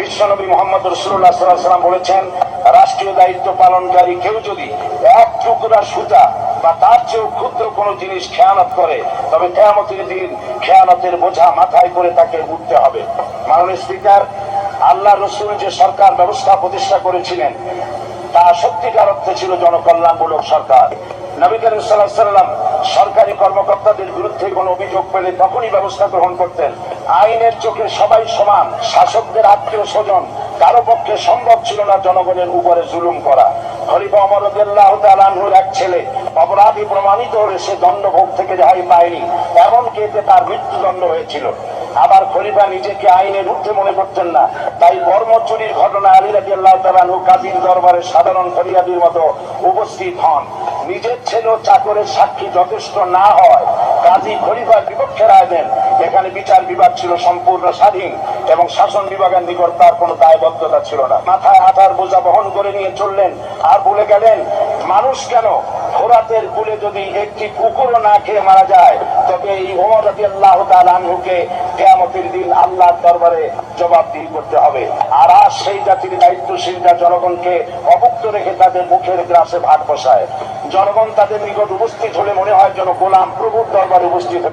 বিশ্বনবী মুহাম্মদ রাসূলুল্লাহ সাল্লাল্লাহু আলাইহি ওয়াসাল্লাম বলেছেন, রাষ্ট্রীয় দায়িত্ব পালনকারী কেউ যদি এক টুকরা সুতা বা তার চেয়েও ক্ষুদ্র কোনো জিনিস খেয়ানত করে, তবে কিয়ামতের দিন খেয়ানতের বোঝা মাথায় করে তাকে উঠতে হবে। মাননীয় স্পিকার, আল্লাহ রসুল যে সরকার ব্যবস্থা প্রতিষ্ঠা করেছিলেন তা সত্যিকার অর্থে ছিল জনকল্যাণমূলক সরকার। নবী করিম সাল্লাল্লাহু আলাইহি ওয়াসাল্লাম সরকারি কর্মকর্তাদের বিরুদ্ধে কোনো অভিযোগ পেলে তখনই ব্যবস্থা গ্রহণ করতেন। আইনের চোখে সবাই সমান, শাসকদের আত্মীয় স্বজন কারো পক্ষে সম্ভব ছিল না জনগণের উপরে জুলুম করা। খলিফা ওমর রাদিয়াল্লাহু তাআলা আনহুর এক ছেলে অপরাধী প্রমাণিত হলে সে দণ্ডভোগ থেকে রেহাই পায়নি, এমনকি এতে তার মৃত্যুদণ্ড হয়েছিল। আবার খলিফা নিজেকে আইনের ঊর্ধ্বে মনে করতেন না, তাই বর্ম চুরির ঘটনায় আলী রাদিয়াল্লাহু তাআলা আনহু কাজীর দরবারে সাধারণ ফরিয়াদির মতো উপস্থিত হন। নিজের ছেলে ও চাকরের সাক্ষী যথেষ্ট না হয় কাজী খলিফার বিপক্ষে রায় দেন। এখানে বিচার বিভাগ ছিল সম্পূর্ণ স্বাধীন এবং শাসন বিভাগের নিকট তার কোনো দায়বদ্ধতা ছিল না। মাথায় আঠার বোঝা বহন করে নিয়ে চললেন আর বলে গেলেন, মানুষ কেন, ফোরাতের কূলে যদি একটি কুকুরও না খেয়ে মারা যায়, তবে এই ওমর রাদিয়াল্লাহু তাআলা আনহুকে কিয়ামতের দিন আল্লাহর দরবারে জবাবদিহি করতে হবে। আর আজ সেই জাতির দায়িত্বশীলরা জনগণকে অভুক্ত রেখে তাদের মুখের গ্রাসে ভাত বসায়। জনগণ তাদের নিকট উপস্থিত হলে মনে হয় যেন গোলাম প্রভুর দরবারে উপস্থিত।